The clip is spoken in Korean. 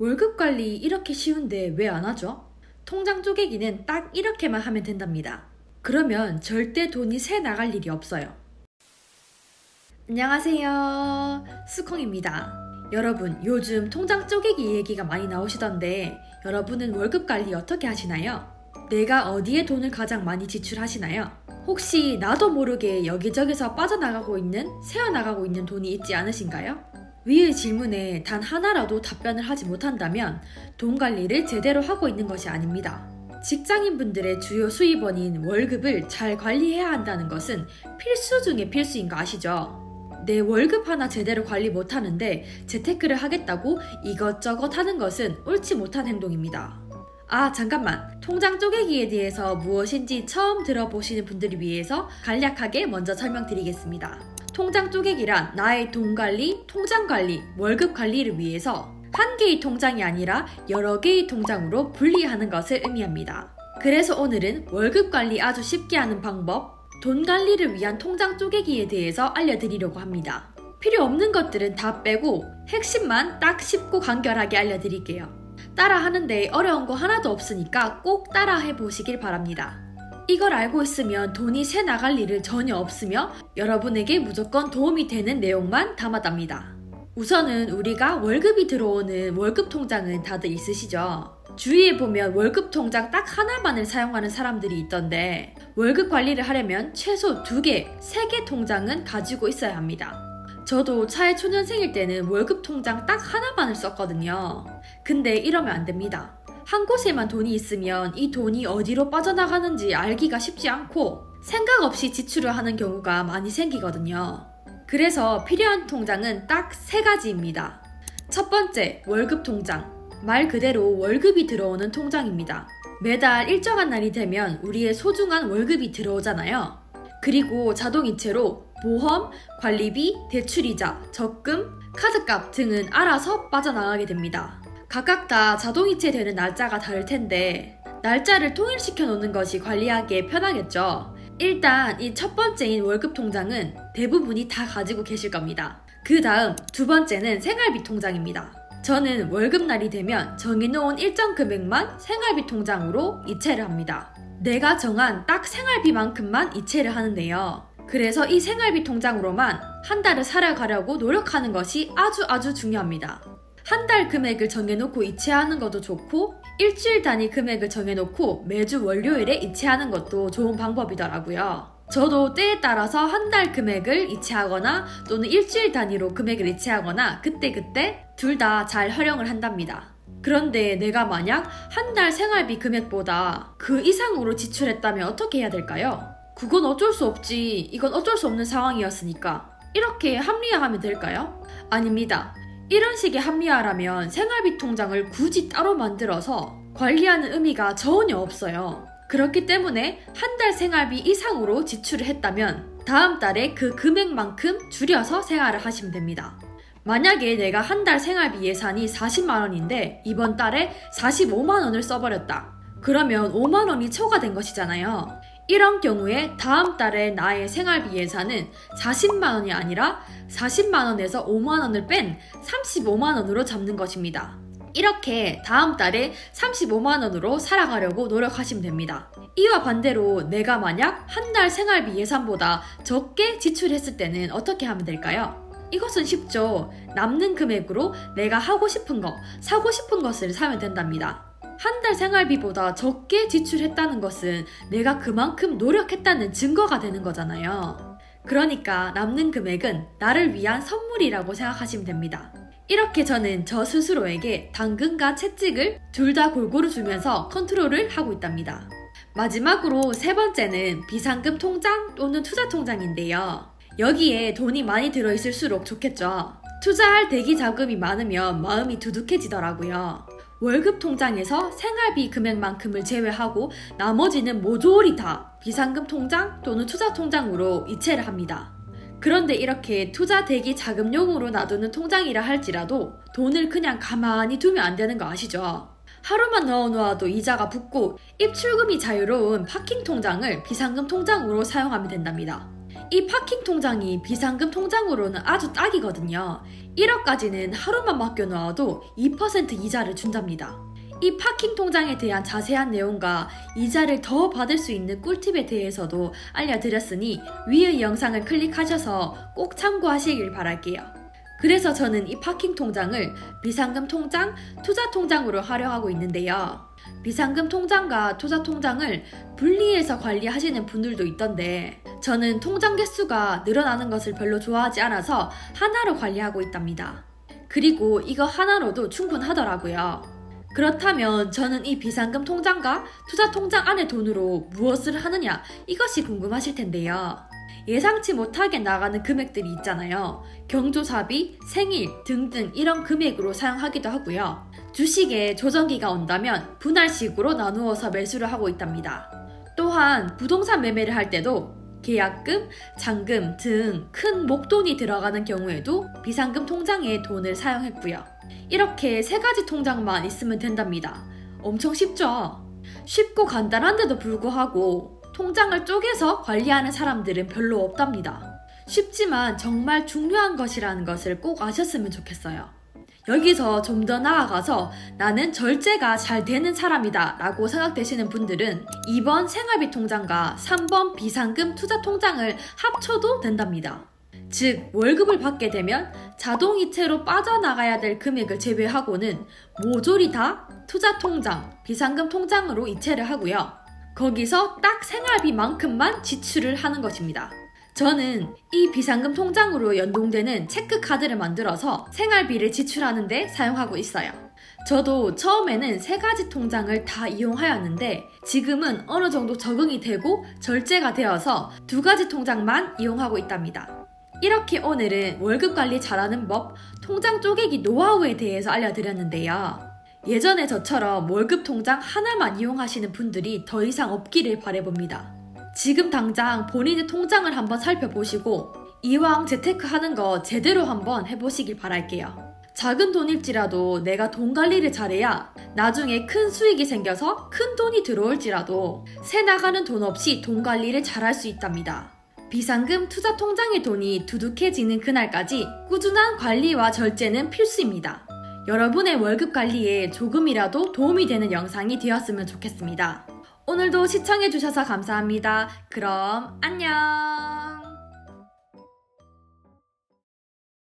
월급 관리 이렇게 쉬운데 왜 안 하죠? 통장 쪼개기는 딱 이렇게만 하면 된답니다. 그러면 절대 돈이 새 나갈 일이 없어요. 안녕하세요. 수콩입니다. 여러분, 요즘 통장 쪼개기 얘기가 많이 나오시던데 여러분은 월급 관리 어떻게 하시나요? 내가 어디에 돈을 가장 많이 지출하시나요? 혹시 나도 모르게 여기저기서 빠져나가고 있는, 새어나가고 있는 돈이 있지 않으신가요? 위의 질문에 단 하나라도 답변을 하지 못한다면 돈 관리를 제대로 하고 있는 것이 아닙니다. 직장인분들의 주요 수입원인 월급을 잘 관리해야 한다는 것은 필수 중의 필수인 거 아시죠? 내 월급 하나 제대로 관리 못하는데 재테크를 하겠다고 이것저것 하는 것은 옳지 못한 행동입니다. 아, 잠깐만. 통장 쪼개기에 대해서 무엇인지 처음 들어보시는 분들을 위해서 간략하게 먼저 설명드리겠습니다. 통장 쪼개기란 나의 돈 관리, 통장 관리, 월급 관리를 위해서 한 개의 통장이 아니라 여러 개의 통장으로 분리하는 것을 의미합니다. 그래서 오늘은 월급 관리 아주 쉽게 하는 방법, 돈 관리를 위한 통장 쪼개기에 대해서 알려드리려고 합니다. 필요 없는 것들은 다 빼고 핵심만 딱 쉽고 간결하게 알려드릴게요. 따라 하는데 어려운 거 하나도 없으니까 꼭 따라 해보시길 바랍니다. 이걸 알고 있으면 돈이 새 나갈 일을 전혀 없으며 여러분에게 무조건 도움이 되는 내용만 담아답니다. 우선은 우리가 월급이 들어오는 월급 통장은 다들 있으시죠? 주위에 보면 월급 통장 딱 하나만을 사용하는 사람들이 있던데 월급 관리를 하려면 최소 2개, 3개 통장은 가지고 있어야 합니다. 저도 사회초년생일 때는 월급 통장 딱 하나만을 썼거든요. 근데 이러면 안 됩니다. 한 곳에만 돈이 있으면 이 돈이 어디로 빠져나가는지 알기가 쉽지 않고 생각 없이 지출을 하는 경우가 많이 생기거든요. 그래서 필요한 통장은 딱 3가지입니다. 첫 번째, 월급 통장. 말 그대로 월급이 들어오는 통장입니다. 매달 일정한 날이 되면 우리의 소중한 월급이 들어오잖아요. 그리고 자동이체로 보험, 관리비, 대출이자, 적금, 카드값 등은 알아서 빠져나가게 됩니다. 각각 다 자동이체 되는 날짜가 다를 텐데 날짜를 통일시켜 놓는 것이 관리하기에 편하겠죠. 일단 이 첫 번째인 월급 통장은 대부분이 다 가지고 계실 겁니다. 그 다음 두 번째는 생활비 통장입니다. 저는 월급날이 되면 정해놓은 일정 금액만 생활비 통장으로 이체를 합니다. 내가 정한 딱 생활비만큼만 이체를 하는데요. 그래서 이 생활비 통장으로만 한 달을 살아가려고 노력하는 것이 아주 중요합니다. 한 달 금액을 정해놓고 이체하는 것도 좋고 일주일 단위 금액을 정해놓고 매주 월요일에 이체하는 것도 좋은 방법이더라고요. 저도 때에 따라서 한 달 금액을 이체하거나 또는 일주일 단위로 금액을 이체하거나 그때그때 둘 다 잘 활용을 한답니다. 그런데 내가 만약 한 달 생활비 금액보다 그 이상으로 지출했다면 어떻게 해야 될까요? 그건 어쩔 수 없지. 이건 어쩔 수 없는 상황이었으니까. 이렇게 합리화하면 될까요? 아닙니다. 이런 식의 합리화라면 생활비 통장을 굳이 따로 만들어서 관리하는 의미가 전혀 없어요. 그렇기 때문에 한 달 생활비 이상으로 지출을 했다면 다음 달에 그 금액만큼 줄여서 생활을 하시면 됩니다. 만약에 내가 한 달 생활비 예산이 40만원인데 이번 달에 45만원을 써버렸다. 그러면 5만원이 초과된 것이잖아요. 이런 경우에 다음 달에 나의 생활비 예산은 40만원이 아니라 40만원에서 5만원을 뺀 35만원으로 잡는 것입니다. 이렇게 다음 달에 35만원으로 살아가려고 노력하시면 됩니다. 이와 반대로 내가 만약 한 달 생활비 예산보다 적게 지출했을 때는 어떻게 하면 될까요? 이것은 쉽죠. 남는 금액으로 내가 하고 싶은 거, 사고 싶은 것을 사면 된답니다. 한 달 생활비보다 적게 지출했다는 것은 내가 그만큼 노력했다는 증거가 되는 거잖아요. 그러니까 남는 금액은 나를 위한 선물이라고 생각하시면 됩니다. 이렇게 저는 저 스스로에게 당근과 채찍을 둘 다 골고루 주면서 컨트롤을 하고 있답니다. 마지막으로 세 번째는 비상금 통장 또는 투자 통장인데요. 여기에 돈이 많이 들어있을수록 좋겠죠. 투자할 대기 자금이 많으면 마음이 두둑해지더라고요. 월급 통장에서 생활비 금액만큼을 제외하고 나머지는 모조리 다 비상금 통장 또는 투자 통장으로 이체를 합니다. 그런데 이렇게 투자 대기 자금용으로 놔두는 통장이라 할지라도 돈을 그냥 가만히 두면 안 되는 거 아시죠? 하루만 넣어놓아도 이자가 붙고 입출금이 자유로운 파킹 통장을 비상금 통장으로 사용하면 된답니다. 이 파킹 통장이 비상금 통장으로는 아주 딱이거든요. 1억까지는 하루만 맡겨놓아도 2% 이자를 준답니다. 이 파킹 통장에 대한 자세한 내용과 이자를 더 받을 수 있는 꿀팁에 대해서도 알려드렸으니 위의 영상을 클릭하셔서 꼭 참고하시길 바랄게요. 그래서 저는 이 파킹 통장을 비상금 통장, 투자 통장으로 활용하고 있는데요. 비상금 통장과 투자 통장을 분리해서 관리하시는 분들도 있던데 저는 통장 개수가 늘어나는 것을 별로 좋아하지 않아서 하나로 관리하고 있답니다. 그리고 이거 하나로도 충분하더라고요. 그렇다면 저는 이 비상금 통장과 투자 통장 안의 돈으로 무엇을 하느냐 이것이 궁금하실 텐데요. 예상치 못하게 나가는 금액들이 있잖아요. 경조사비, 생일 등등 이런 금액으로 사용하기도 하고요. 주식에 조정기가 온다면 분할식으로 나누어서 매수를 하고 있답니다. 또한 부동산 매매를 할 때도 계약금, 잔금 등 큰 목돈이 들어가는 경우에도 비상금 통장에 돈을 사용했고요. 이렇게 3가지 통장만 있으면 된답니다. 엄청 쉽죠? 쉽고 간단한데도 불구하고 통장을 쪼개서 관리하는 사람들은 별로 없답니다. 쉽지만 정말 중요한 것이라는 것을 꼭 아셨으면 좋겠어요. 여기서 좀 더 나아가서 나는 절제가 잘 되는 사람이다 라고 생각되시는 분들은 2번 생활비 통장과 3번 비상금 투자 통장을 합쳐도 된답니다. 즉 월급을 받게 되면 자동이체로 빠져나가야 될 금액을 제외하고는 모조리 다 투자 통장, 비상금 통장으로 이체를 하고요. 거기서 딱 생활비만큼만 지출을 하는 것입니다. 저는 이 비상금 통장으로 연동되는 체크카드를 만들어서 생활비를 지출하는 데 사용하고 있어요. 저도 처음에는 3가지 통장을 다 이용하였는데 지금은 어느 정도 적응이 되고 절제가 되어서 2가지 통장만 이용하고 있답니다. 이렇게 오늘은 월급 관리 잘하는 법, 통장 쪼개기 노하우에 대해서 알려드렸는데요. 예전에 저처럼 월급 통장 하나만 이용하시는 분들이 더 이상 없기를 바라봅니다. 지금 당장 본인의 통장을 한번 살펴보시고 이왕 재테크하는 거 제대로 한번 해보시길 바랄게요. 작은 돈일지라도 내가 돈 관리를 잘해야 나중에 큰 수익이 생겨서 큰 돈이 들어올지라도 새 나가는 돈 없이 돈 관리를 잘할 수 있답니다. 비상금 투자 통장의 돈이 두둑해지는 그날까지 꾸준한 관리와 절제는 필수입니다. 여러분의 월급 관리에 조금이라도 도움이 되는 영상이 되었으면 좋겠습니다. 오늘도 시청해주셔서 감사합니다. 그럼 안녕!